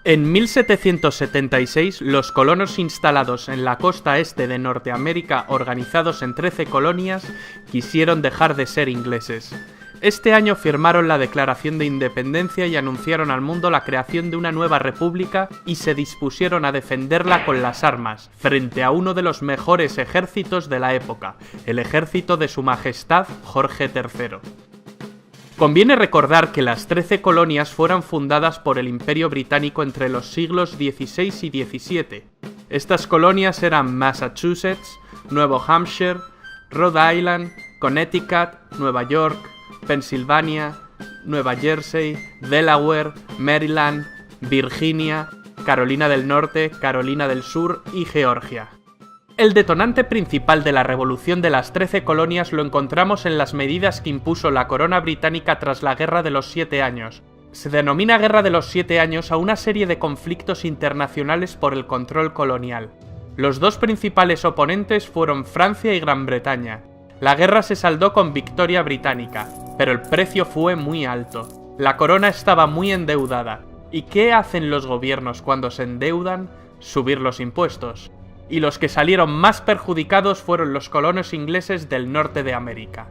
En 1776, los colonos instalados en la costa este de Norteamérica, organizados en 13 colonias, quisieron dejar de ser ingleses. Este año firmaron la Declaración de Independencia y anunciaron al mundo la creación de una nueva república y se dispusieron a defenderla con las armas, frente a uno de los mejores ejércitos de la época, el ejército de Su Majestad Jorge III. Conviene recordar que las 13 colonias fueron fundadas por el Imperio Británico entre los siglos XVI y XVII. Estas colonias eran Massachusetts, Nuevo Hampshire, Rhode Island, Connecticut, Nueva York, Pensilvania, Nueva Jersey, Delaware, Maryland, Virginia, Carolina del Norte, Carolina del Sur y Georgia. El detonante principal de la revolución de las 13 colonias lo encontramos en las medidas que impuso la corona británica tras la Guerra de los 7 Años. Se denomina Guerra de los 7 Años a una serie de conflictos internacionales por el control colonial. Los dos principales oponentes fueron Francia y Gran Bretaña. La guerra se saldó con victoria británica, pero el precio fue muy alto. La corona estaba muy endeudada. ¿Y qué hacen los gobiernos cuando se endeudan? Subir los impuestos. Y los que salieron más perjudicados fueron los colonos ingleses del norte de América.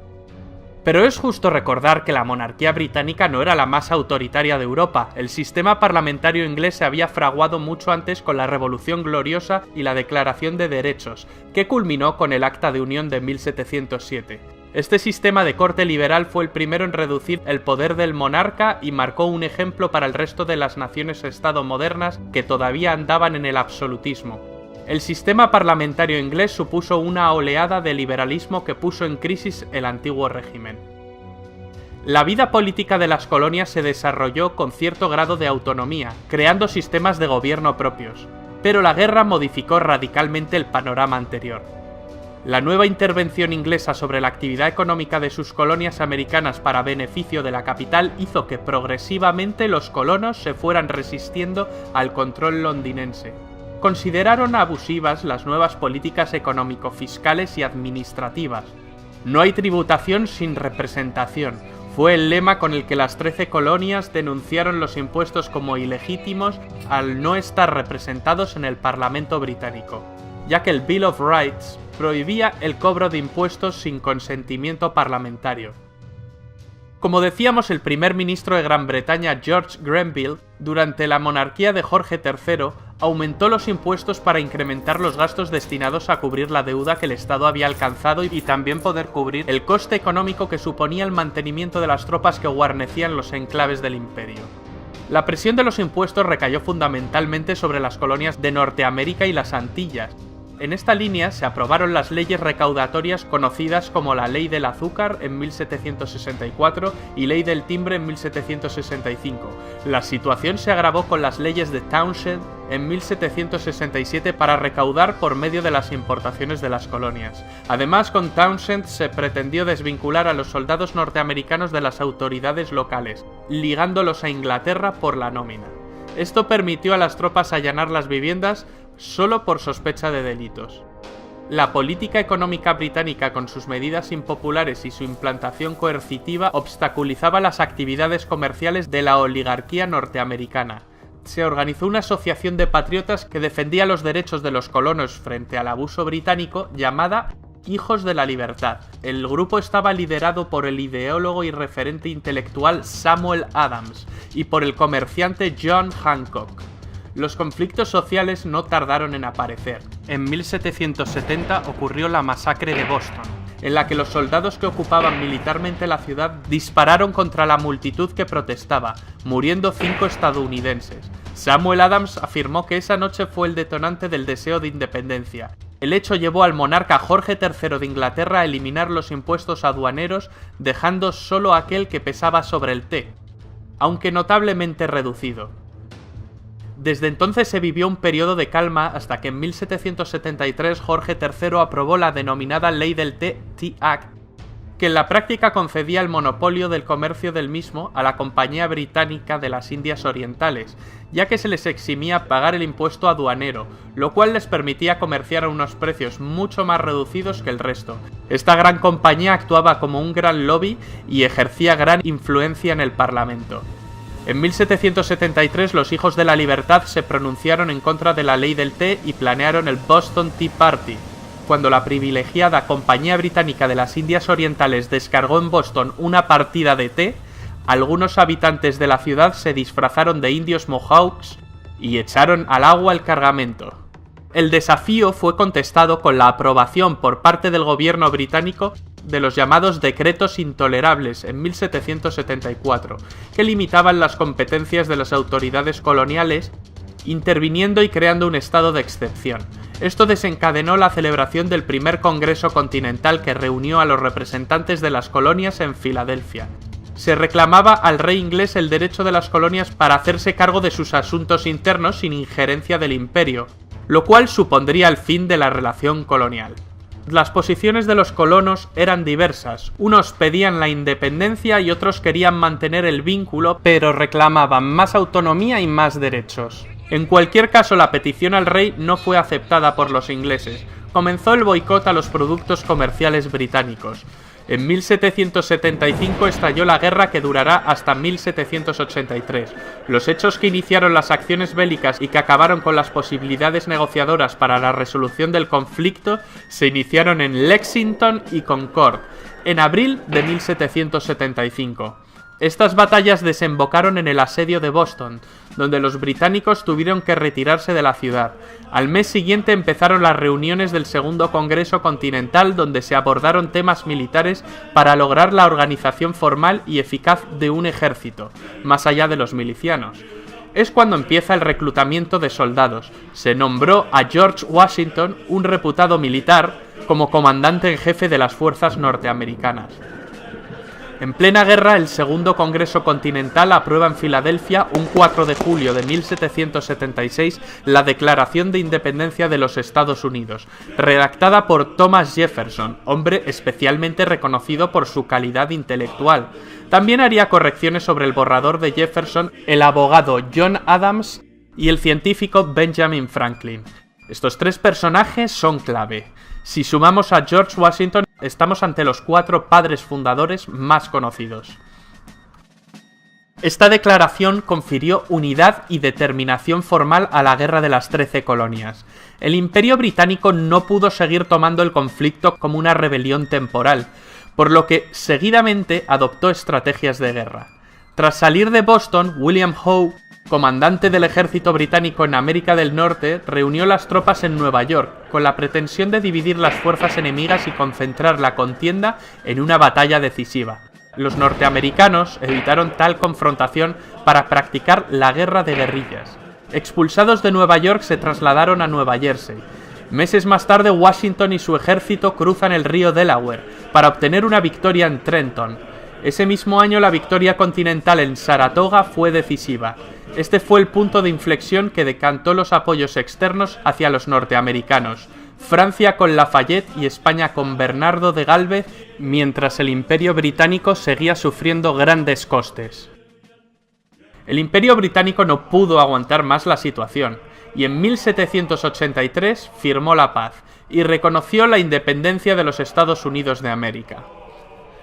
Pero es justo recordar que la monarquía británica no era la más autoritaria de Europa. El sistema parlamentario inglés se había fraguado mucho antes con la Revolución Gloriosa y la Declaración de Derechos, que culminó con el Acta de Unión de 1707. Este sistema de corte liberal fue el primero en reducir el poder del monarca y marcó un ejemplo para el resto de las naciones-estado modernas que todavía andaban en el absolutismo. El sistema parlamentario inglés supuso una oleada de liberalismo que puso en crisis el antiguo régimen. La vida política de las colonias se desarrolló con cierto grado de autonomía, creando sistemas de gobierno propios, pero la guerra modificó radicalmente el panorama anterior. La nueva intervención inglesa sobre la actividad económica de sus colonias americanas para beneficio de la capital hizo que progresivamente los colonos se fueran resistiendo al control londinense. Consideraron abusivas las nuevas políticas económico-fiscales y administrativas. No hay tributación sin representación, fue el lema con el que las 13 colonias denunciaron los impuestos como ilegítimos al no estar representados en el Parlamento británico, ya que el Bill of Rights prohibía el cobro de impuestos sin consentimiento parlamentario. Como decíamos, el primer ministro de Gran Bretaña, George Grenville, durante la monarquía de Jorge III, aumentó los impuestos para incrementar los gastos destinados a cubrir la deuda que el Estado había alcanzado y también poder cubrir el coste económico que suponía el mantenimiento de las tropas que guarnecían los enclaves del imperio. La presión de los impuestos recayó fundamentalmente sobre las colonias de Norteamérica y las Antillas. En esta línea se aprobaron las leyes recaudatorias conocidas como la Ley del Azúcar en 1764 y Ley del Timbre en 1765. La situación se agravó con las leyes de Townshend en 1767 para recaudar por medio de las importaciones de las colonias. Además, con Townshend se pretendió desvincular a los soldados norteamericanos de las autoridades locales, ligándolos a Inglaterra por la nómina. Esto permitió a las tropas allanar las viviendas solo por sospecha de delitos. La política económica británica, con sus medidas impopulares y su implantación coercitiva, obstaculizaba las actividades comerciales de la oligarquía norteamericana. Se organizó una asociación de patriotas que defendía los derechos de los colonos frente al abuso británico, llamada Hijos de la Libertad. El grupo estaba liderado por el ideólogo y referente intelectual Samuel Adams y por el comerciante John Hancock. Los conflictos sociales no tardaron en aparecer. En 1770 ocurrió la masacre de Boston, en la que los soldados que ocupaban militarmente la ciudad dispararon contra la multitud que protestaba, muriendo 5 estadounidenses. Samuel Adams afirmó que esa noche fue el detonante del deseo de independencia. El hecho llevó al monarca Jorge III de Inglaterra a eliminar los impuestos aduaneros, dejando solo aquel que pesaba sobre el té, aunque notablemente reducido. Desde entonces se vivió un periodo de calma hasta que en 1773 Jorge III aprobó la denominada Ley del Té, Tea Act, que en la práctica concedía el monopolio del comercio del mismo a la Compañía Británica de las Indias Orientales, ya que se les eximía pagar el impuesto aduanero, lo cual les permitía comerciar a unos precios mucho más reducidos que el resto. Esta gran compañía actuaba como un gran lobby y ejercía gran influencia en el Parlamento. En 1773 los Hijos de la Libertad se pronunciaron en contra de la ley del té y planearon el Boston Tea Party. Cuando la privilegiada Compañía Británica de las Indias Orientales descargó en Boston una partida de té, algunos habitantes de la ciudad se disfrazaron de indios Mohawks y echaron al agua el cargamento. El desafío fue contestado con la aprobación por parte del gobierno británico de los llamados decretos intolerables en 1774, que limitaban las competencias de las autoridades coloniales, interviniendo y creando un estado de excepción. Esto desencadenó la celebración del primer Congreso Continental que reunió a los representantes de las colonias en Filadelfia. Se reclamaba al rey inglés el derecho de las colonias para hacerse cargo de sus asuntos internos sin injerencia del imperio, lo cual supondría el fin de la relación colonial. Las posiciones de los colonos eran diversas, unos pedían la independencia y otros querían mantener el vínculo, pero reclamaban más autonomía y más derechos. En cualquier caso, la petición al rey no fue aceptada por los ingleses. Comenzó el boicot a los productos comerciales británicos. En 1775 estalló la guerra que durará hasta 1783. Los hechos que iniciaron las acciones bélicas y que acabaron con las posibilidades negociadoras para la resolución del conflicto se iniciaron en Lexington y Concord, en abril de 1775. Estas batallas desembocaron en el asedio de Boston, donde los británicos tuvieron que retirarse de la ciudad. Al mes siguiente empezaron las reuniones del Segundo Congreso Continental, donde se abordaron temas militares para lograr la organización formal y eficaz de un ejército, más allá de los milicianos. Es cuando empieza el reclutamiento de soldados. Se nombró a George Washington, un reputado militar, como comandante en jefe de las fuerzas norteamericanas. En plena guerra, el Segundo Congreso Continental aprueba en Filadelfia, un 4 de julio de 1776, la Declaración de Independencia de los Estados Unidos, redactada por Thomas Jefferson, hombre especialmente reconocido por su calidad intelectual. También haría correcciones sobre el borrador de Jefferson el abogado John Adams y el científico Benjamin Franklin. Estos tres personajes son clave. Si sumamos a George Washington, estamos ante los 4 padres fundadores más conocidos. Esta declaración confirió unidad y determinación formal a la Guerra de las 13 Colonias. El Imperio Británico no pudo seguir tomando el conflicto como una rebelión temporal, por lo que seguidamente adoptó estrategias de guerra. Tras salir de Boston, William Howe, comandante del ejército británico en América del Norte, reunió las tropas en Nueva York, con la pretensión de dividir las fuerzas enemigas y concentrar la contienda en una batalla decisiva. Los norteamericanos evitaron tal confrontación para practicar la guerra de guerrillas. Expulsados de Nueva York, se trasladaron a Nueva Jersey. Meses más tarde, Washington y su ejército cruzan el río Delaware para obtener una victoria en Trenton. Ese mismo año, la victoria continental en Saratoga fue decisiva. Este fue el punto de inflexión que decantó los apoyos externos hacia los norteamericanos. Francia con Lafayette y España con Bernardo de Galvez, mientras el Imperio Británico seguía sufriendo grandes costes. El Imperio Británico no pudo aguantar más la situación, y en 1783 firmó la paz y reconoció la independencia de los Estados Unidos de América.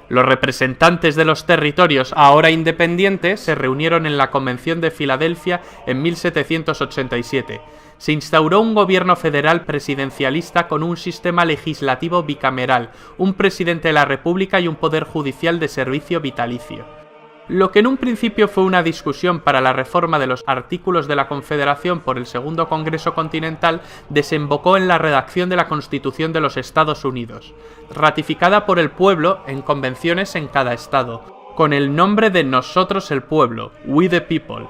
Los representantes de los territorios ahora independientes se reunieron en la Convención de Filadelfia en 1787. Se instauró un gobierno federal presidencialista con un sistema legislativo bicameral, un presidente de la República y un poder judicial de servicio vitalicio. Lo que en un principio fue una discusión para la reforma de los artículos de la Confederación por el Segundo Congreso Continental desembocó en la redacción de la Constitución de los Estados Unidos, ratificada por el pueblo en convenciones en cada estado, con el nombre de Nosotros el Pueblo, We the People.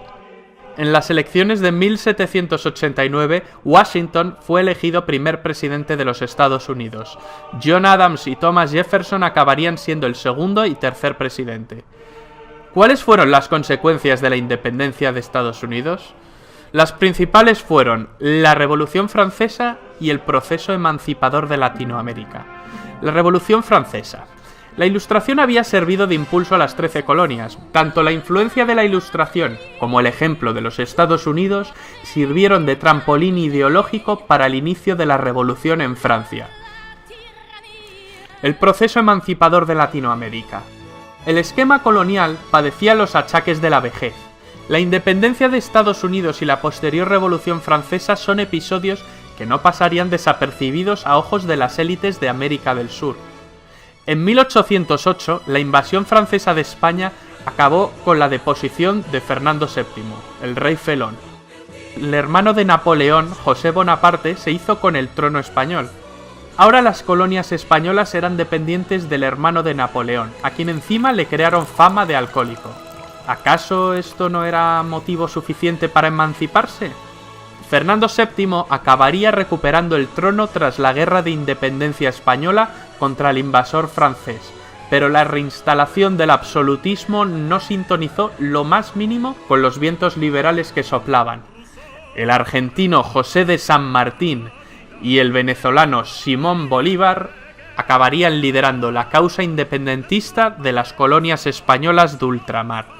En las elecciones de 1789, Washington fue elegido primer presidente de los Estados Unidos. John Adams y Thomas Jefferson acabarían siendo el segundo y tercer presidente. ¿Cuáles fueron las consecuencias de la independencia de Estados Unidos? Las principales fueron la Revolución Francesa y el proceso emancipador de Latinoamérica. La Revolución Francesa. La Ilustración había servido de impulso a las 13 colonias. Tanto la influencia de la Ilustración como el ejemplo de los Estados Unidos sirvieron de trampolín ideológico para el inicio de la Revolución en Francia. El proceso emancipador de Latinoamérica. El esquema colonial padecía los achaques de la vejez. La independencia de Estados Unidos y la posterior Revolución Francesa son episodios que no pasarían desapercibidos a ojos de las élites de América del Sur. En 1808, la invasión francesa de España acabó con la deposición de Fernando VII, el rey felón. El hermano de Napoleón, José Bonaparte, se hizo con el trono español. Ahora las colonias españolas eran dependientes del hermano de Napoleón, a quien encima le crearon fama de alcohólico. ¿Acaso esto no era motivo suficiente para emanciparse? Fernando VII acabaría recuperando el trono tras la Guerra de Independencia Española contra el invasor francés, pero la reinstalación del absolutismo no sintonizó lo más mínimo con los vientos liberales que soplaban. El argentino José de San Martín y el venezolano Simón Bolívar acabarían liderando la causa independentista de las colonias españolas de ultramar.